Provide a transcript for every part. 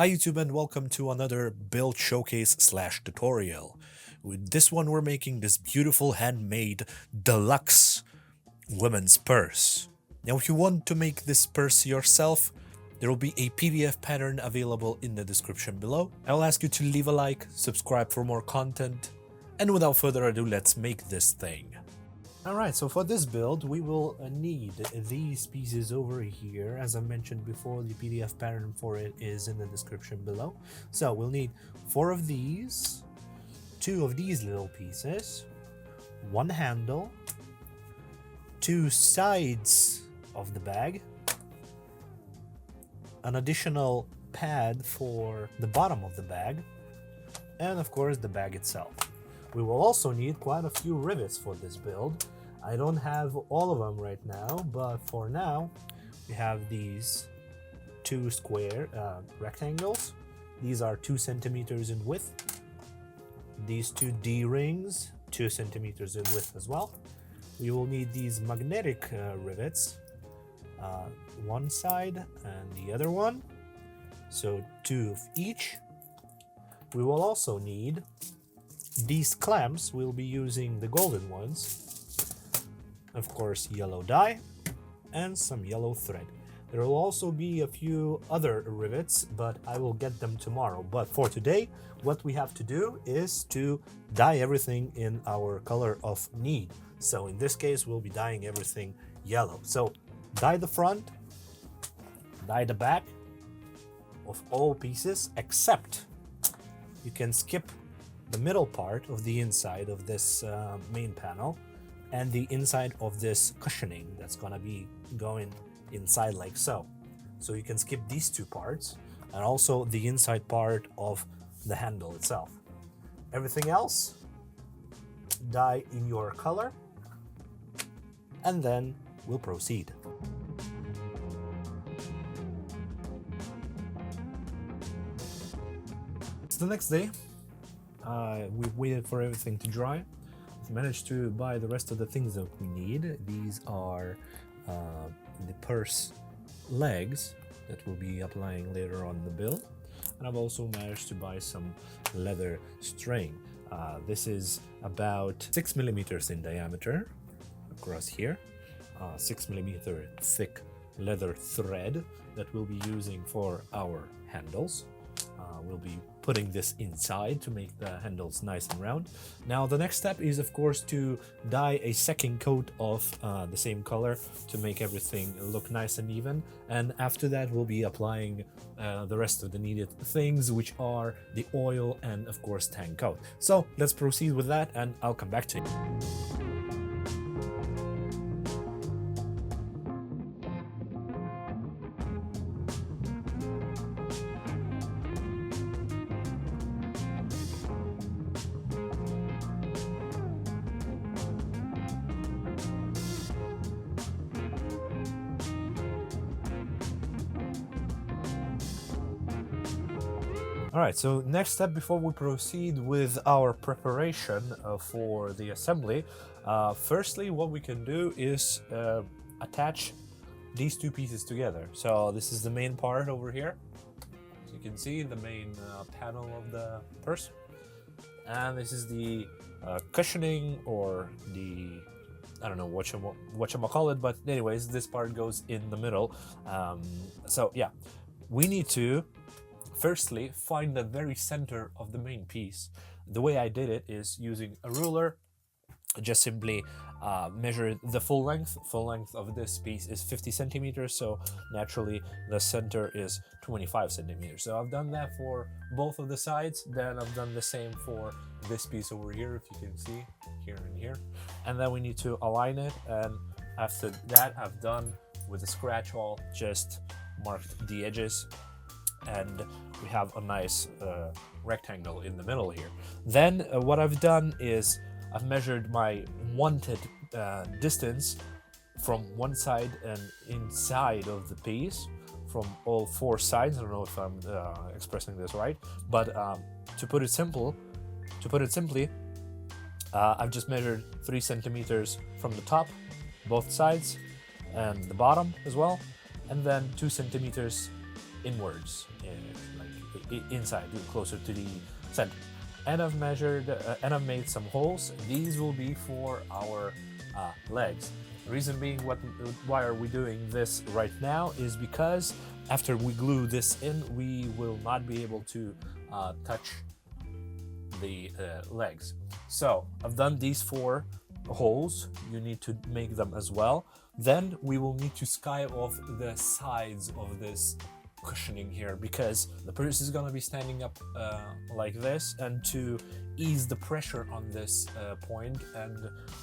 Hi YouTube and welcome to another build showcase slash tutorial. With this one we're making this beautiful handmade deluxe women's purse. Now if you want to make this purse yourself, there will be a PDF pattern available in the description below. I'll ask you to leave a like, subscribe for more content, and without further ado, let's make this thing. Alright, so for this build, we will need these pieces over here. As I mentioned before, the PDF pattern for it is in the description below. So we'll need 4 of these, 2 of these little pieces, 1 handle, 2 sides of the bag, an additional pad for the bottom of the bag, and of course the bag itself. We will also need quite a few rivets for this build. I don't have all of them right now, but for now we have these 2 square rectangles. These are 2 centimeters in width. These 2 D-rings, 2 centimeters in width as well. We will need these magnetic rivets, one side and the other one, so 2 of each. We will also need these clamps. We'll be using the golden ones, of course yellow dye, and some yellow thread. There will also be a few other rivets, but I will get them tomorrow. But for today, what we have to do is to dye everything in our color of need. So in this case, we'll be dyeing everything yellow. So dye the front, dye the back of all pieces, except you can skip the middle part of the inside of this main panel and the inside of this cushioning that's gonna be going inside like so. So you can skip these 2 parts and also the inside part of the handle itself. Everything else, dye in your color, and then we'll proceed. It's the next day. We waited for everything to dry. We've managed to buy the rest of the things that we need. These are the purse legs that we'll be applying later on in the build. And I've also managed to buy some leather string. This is about 6 millimeters in diameter across here. 6 millimeter thick leather thread that we'll be using for our handles. We'll be putting this inside to make the handles nice and round. Now the next step is of course to dye a second coat of the same color to make everything look nice and even, and after that we'll be applying the rest of the needed things, which are the oil and of course tank coat. So let's proceed with that and I'll come back to you. Alright, so next step before we proceed with our preparation for the assembly, firstly what we can do is attach these 2 pieces together. So this is the main part over here. As you can see, the main panel of the purse. And this is the cushioning, or the, I don't know what you call it, but anyways, this part goes in the middle. So yeah, we need to firstly find the very center of the main piece. The way I did it is using a ruler. Just simply measure the full length. Full length of this piece is 50 centimeters, so naturally the center is 25 centimeters. So I've done that for both of the sides. Then I've done the same for this piece over here, if you can see, here and here. And then we need to align it, and after that I've done with a scratch awl, just marked the edges, and we have a nice rectangle in the middle here. Then what I've done is I've measured my wanted distance from one side and inside of the piece, from all 4 sides. I don't know if I'm expressing this right, but to put it simply, I've just measured 3 centimeters from the top, both sides, and the bottom as well, and then 2 centimeters inwards, like inside, closer to the center. And I've measured and I've made some holes. These will be for our legs. The reason being, why are we doing this right now is because after we glue this in, we will not be able to touch the legs. So I've done these 4 holes. You need to make them as well. Then we will need to skive off the sides of this cushioning here, because the purse is going to be standing up like this, and to ease the pressure on this point and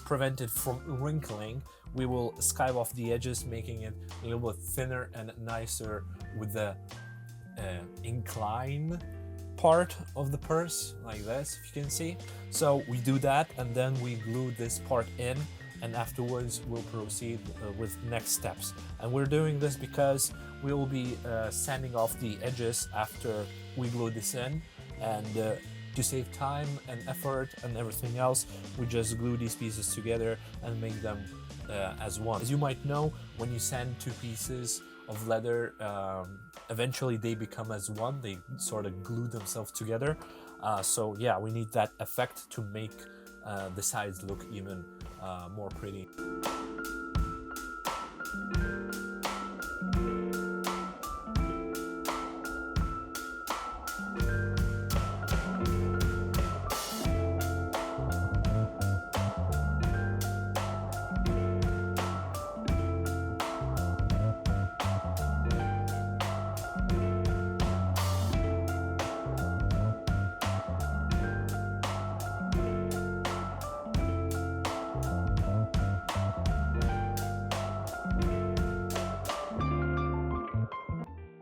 prevent it from wrinkling, we will skive off the edges, making it a little bit thinner and nicer with the incline part of the purse, like this, if you can see. So we do that, and then we glue this part in, and afterwards we'll proceed with next steps. And we're doing this because we will be sanding off the edges after we glue this in, and to save time and effort and everything else, we just glue these pieces together and make them as one. As you might know, when you sand 2 pieces of leather, eventually they become as one. They sort of glue themselves together. So yeah, we need that effect to make the sides look even more pretty.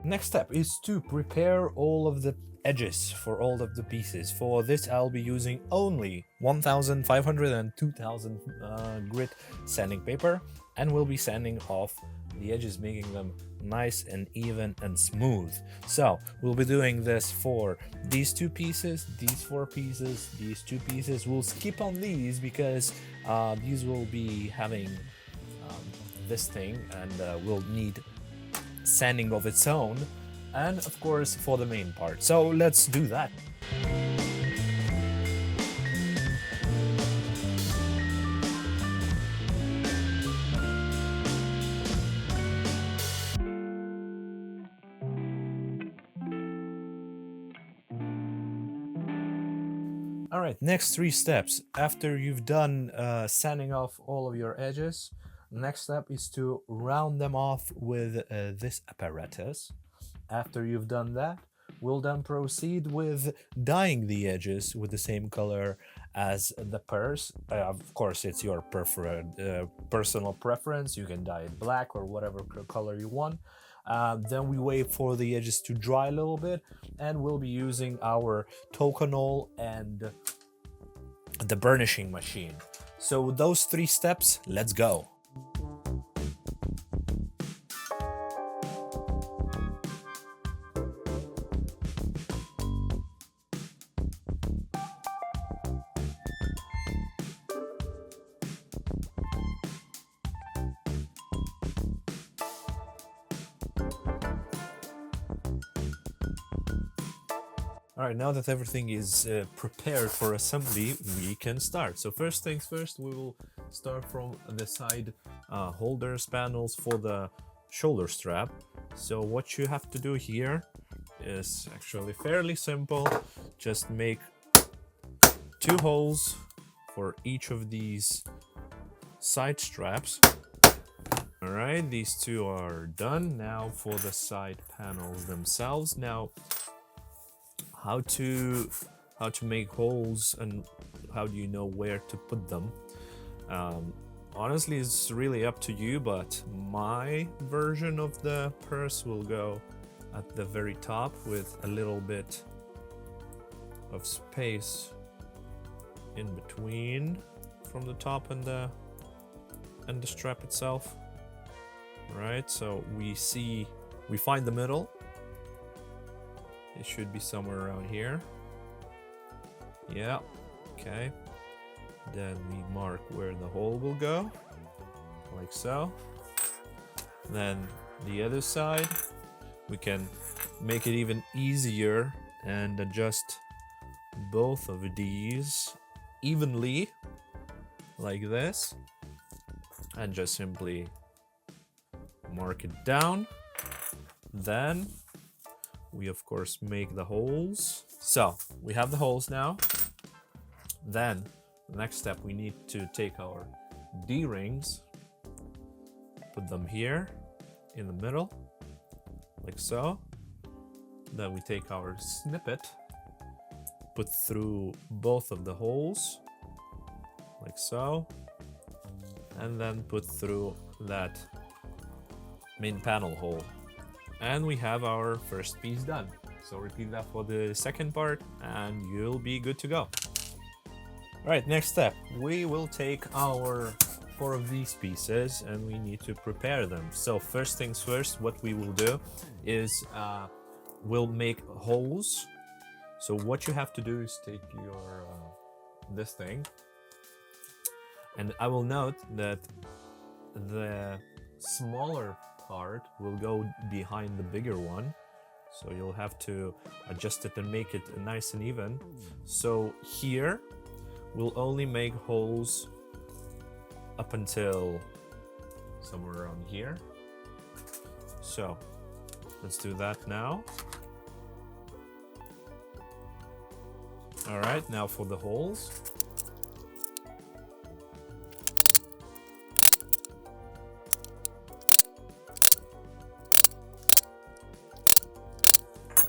Next step is to prepare all of the edges for all of the pieces. For this, I'll be using only 1500 and 2000 grit sanding paper, and we'll be sanding off the edges, making them nice and even and smooth. So we'll be doing this for these 2 pieces, these 4 pieces, these 2 pieces. We'll skip on these because these will be having this thing, and we'll need sanding of its own, and of course for the main part. So let's do that. All right, next 3 steps. After you've done sanding off all of your edges, next step is to round them off with this apparatus. After you've done that, we'll then proceed with dyeing the edges with the same color as the purse. Of course, it's your personal preference. You can dye it black or whatever color you want. Then we wait for the edges to dry a little bit, and we'll be using our Tokonol and the burnishing machine. So with those 3 steps, let's go. Alright, now that everything is prepared for assembly, we can start. So first things first, we will start from the side holders panels for the shoulder strap. So what you have to do here is actually fairly simple. Just make 2 holes for each of these side straps. Alright, these 2 are done. Now for the side panels themselves. Now how to make holes and how do you know where to put them? Honestly, it's really up to you, but my version of the purse will go at the very top with a little bit of space in between from the top and the strap itself. Right, so we find the middle. It should be somewhere around here. Yeah, okay. Then we mark where the hole will go, like so. Then the other side, we can make it even easier and adjust both of these evenly like this, and just simply mark it down. Then we of course make the holes. So we have the holes now. Then the next step, we need to take our D-rings, put them here in the middle like so. Then we take our snippet, put through both of the holes like so, and then put through that main panel hole. And we have our first piece done. So repeat that for the second part and you'll be good to go. All right, next step, we will take our 4 of these pieces and we need to prepare them. So first things first, what we will do is we'll make holes. So what you have to do is take your this thing, and I will note that the smaller part will go behind the bigger one, so you'll have to adjust it and make it nice and even. So here we'll only make holes up until somewhere around here. So let's do that now. All right, now for the holes.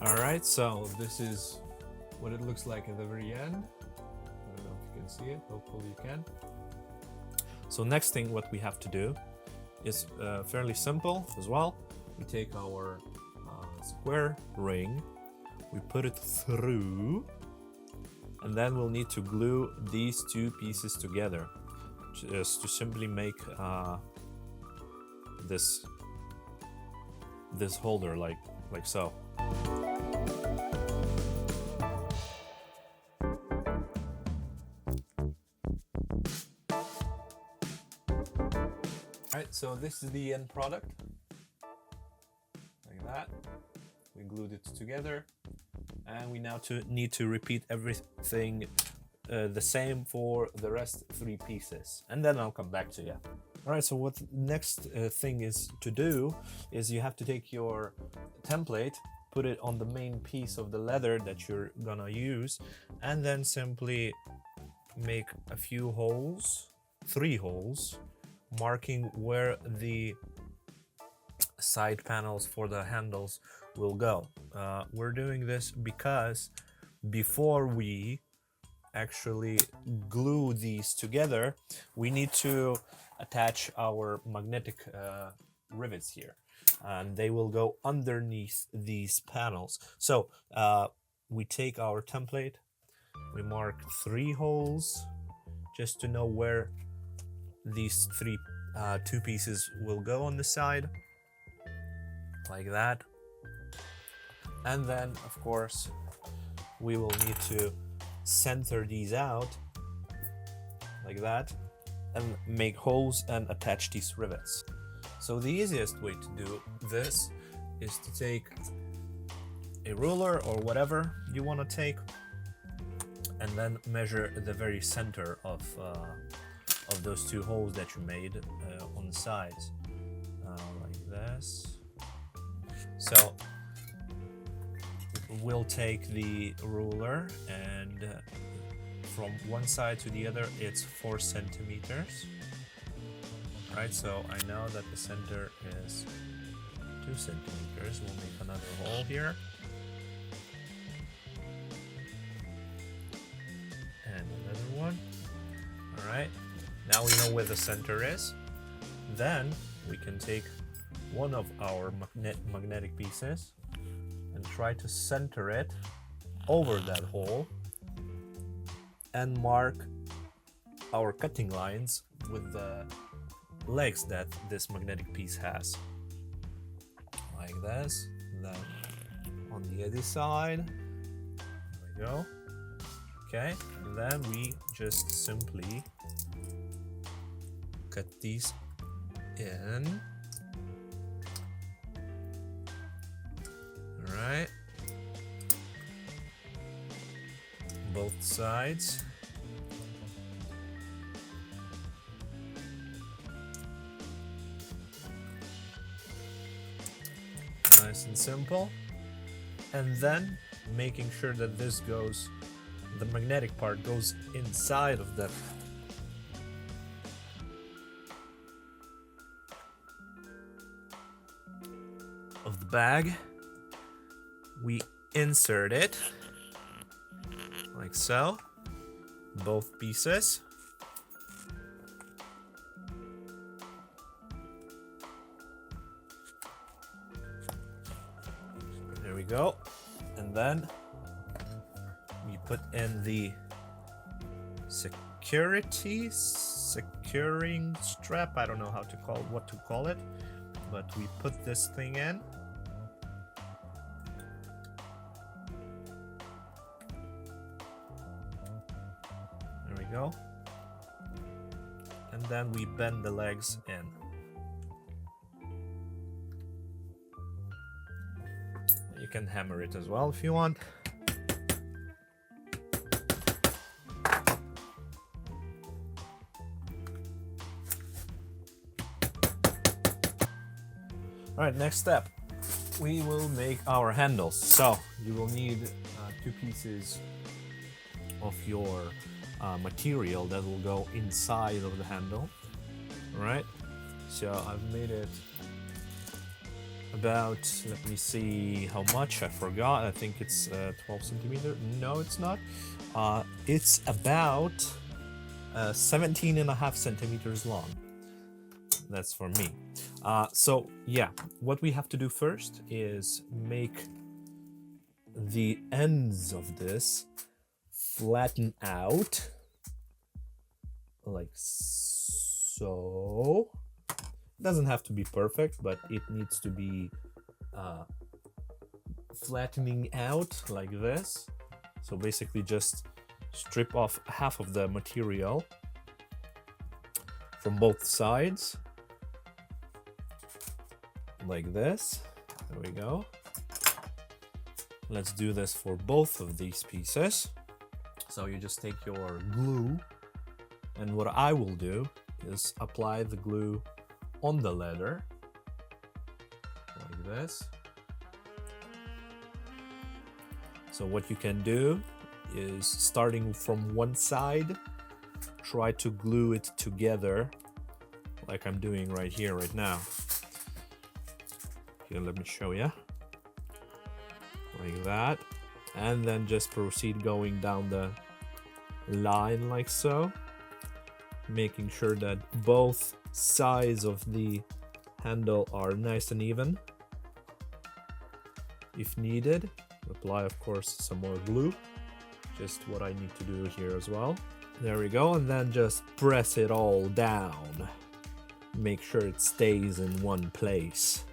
All right, so this is what it looks like at the very end. I don't know if you can see it, hopefully you can. So next thing what we have to do is fairly simple as well. We take our square ring, we put it through, and then we'll need to glue these 2 pieces together just to simply make this holder like so. Alright, so this is the end product. Like that. We glued it together. And we now need to repeat everything the same for the rest 3 pieces. And then I'll come back to you. Alright, so what next thing is to do is you have to take your template, put it on the main piece of the leather that you're gonna use, and then simply make a few holes, 3 holes, marking where the side panels for the handles will go. We're doing this because before we actually glue these together, we need to attach our magnetic rivets here, and they will go underneath these panels. So we take our template, we mark 3 holes just to know where these 2 pieces will go on the side, like that. And then of course we will need to center these out like that and make holes and attach these rivets. So the easiest way to do this is to take a ruler or whatever you want to take and then measure the very center of those 2 holes that you made on the sides, like this. So we'll take the ruler and from one side to the other it's 4 centimeters. Right, so I know that the center is 2 centimeters. We'll make another hole here. And another one. Alright, now we know where the center is. Then we can take one of our magnetic pieces and try to center it over that hole and mark our cutting lines with the legs that this magnetic piece has, like this. Then on the other side, there we go. Okay, and then we just simply cut these in right. Both sides. Nice and simple. And then making sure that this goes, the magnetic part goes inside of the bag. We insert it like so, both pieces. There we go. And then we put in the securing strap. I don't know what to call it, but we put this thing in. There we go. And then we bend the legs in. You can hammer it as well if you want. Alright, next step. We will make our handles. So you will need 2 pieces of your material that will go inside of the handle. Alright, so I've made it about, let me see how much, I forgot. I think it's 12 centimeters. No, it's not. It's about 17.5 centimeters long. That's for me. So yeah, what we have to do first is make the ends of this flatten out like so. It doesn't have to be perfect, but it needs to be flattening out like this. So basically just strip off half of the material from both sides like this. There we go. Let's do this for both of these pieces. So you just take your glue, and what I will do is apply the glue on the leather like this. So what you can do is, starting from one side, try to glue it together like I'm doing right here right now. Here, let me show you. Like that. And then just proceed going down the line like so, making sure that both sides of the handle are nice and even. If needed, apply of course some more glue, just what I need to do here as well. There we go, and then just press it all down. Make sure it stays in one place.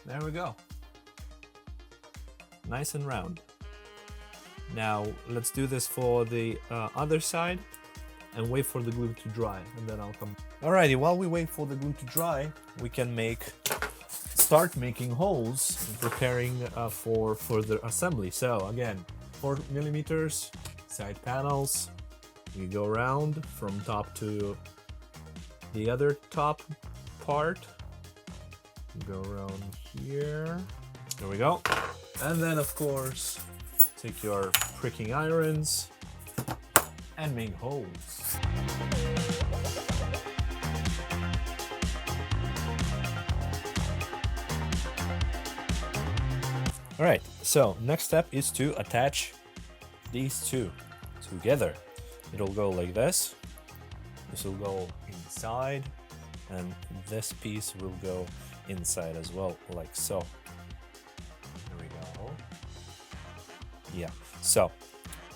There we go. Nice and round. Now let's do this for the other side and wait for the glue to dry, and then I'll come. Alrighty, while we wait for the glue to dry, we can start making holes and preparing for further assembly. So again, 4mm side panels. You go around from top to the other top part. Go around here. There we go. And then of course, take your pricking irons and make holes. All right, so next step is to attach these two together. It'll go like this. This will go inside, and this piece will go inside as well, like so. There we go. Yeah, so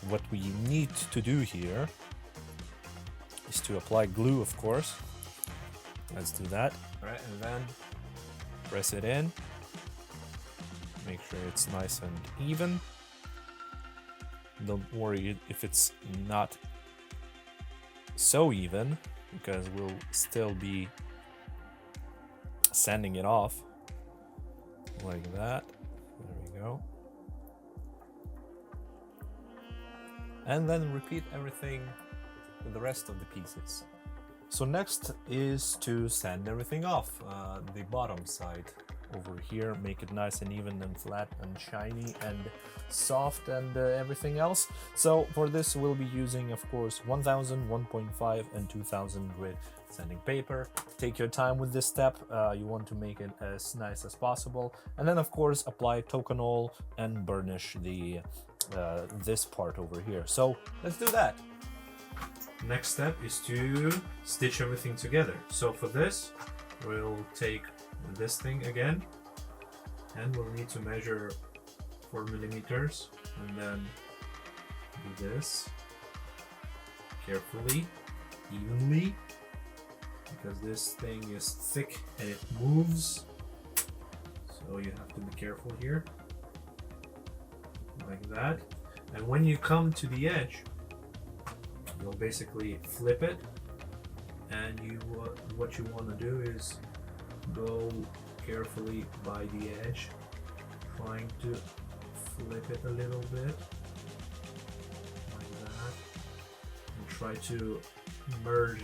what we need to do here is to apply glue, of course. Let's do that. All right, and then press it in. Make sure it's nice and even. Don't worry if it's not so even, because we'll still be sanding it off like that. go. And then repeat everything with the rest of the pieces. So next is to sand everything off. The bottom side over here, make it nice and even and flat and shiny and soft and everything else. So for this we'll be using, of course, 1000, 1.5 and 2000 grit sanding paper. Take your time with this step. You want to make it as nice as possible, and then of course apply tokonol and burnish the this part over here. So let's do that. Next step is to stitch everything together. So for this we'll take this thing again, and we'll need to measure 4 millimeters, and then do this carefully, evenly, because this thing is thick and it moves, so you have to be careful here, like that. And when you come to the edge, you'll basically flip it, and what you want to do is go carefully by the edge, trying to flip it a little bit like that, and try to merge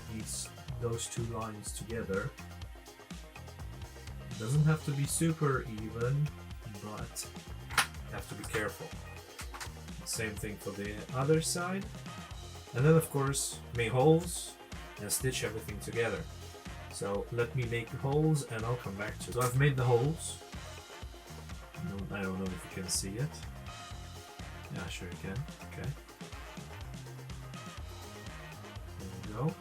those two lines together. It doesn't have to be super even, but you have to be careful. Same thing for the other side, and then of course make holes and stitch everything together. So let me make the holes and I'll come back to it. So I've made the holes. I don't know if you can see it. Yeah, sure you can. Okay. There we go.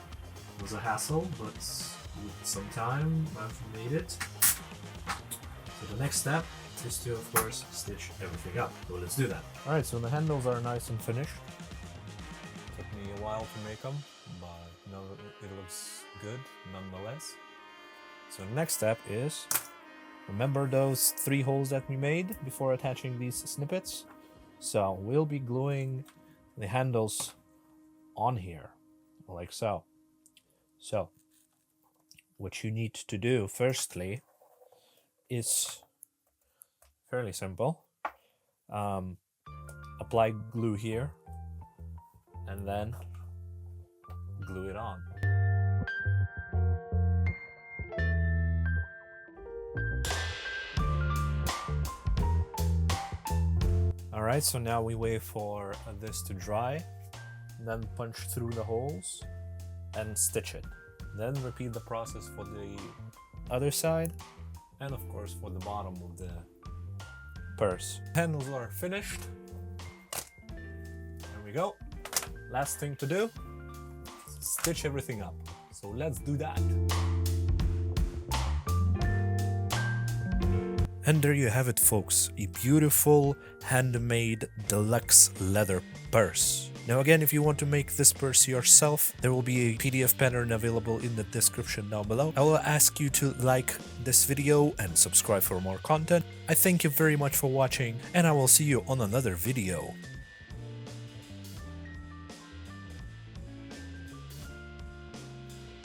It was a hassle, but with some time I've made it. So the next step is to, of course, stitch everything up. So let's do that. Alright, so the handles are nice and finished. Took me a while to make them, but no, it looks good nonetheless. So the next step is, remember those 3 holes that we made before attaching these snippets? So we'll be gluing the handles on here, like so. So what you need to do firstly is fairly simple. Apply glue here and then glue it on. Alright, so now we wait for this to dry, then punch through the holes and stitch it. Then repeat the process for the other side and of course for the bottom of the purse. Handles are finished. There we go. Last thing to do, stitch everything up. So let's do that. And there you have it, folks, a beautiful handmade deluxe leather purse. Now again, if you want to make this purse yourself, there will be a PDF pattern available in the description down below. I will ask you to like this video and subscribe for more content. I thank you very much for watching, and I will see you on another video.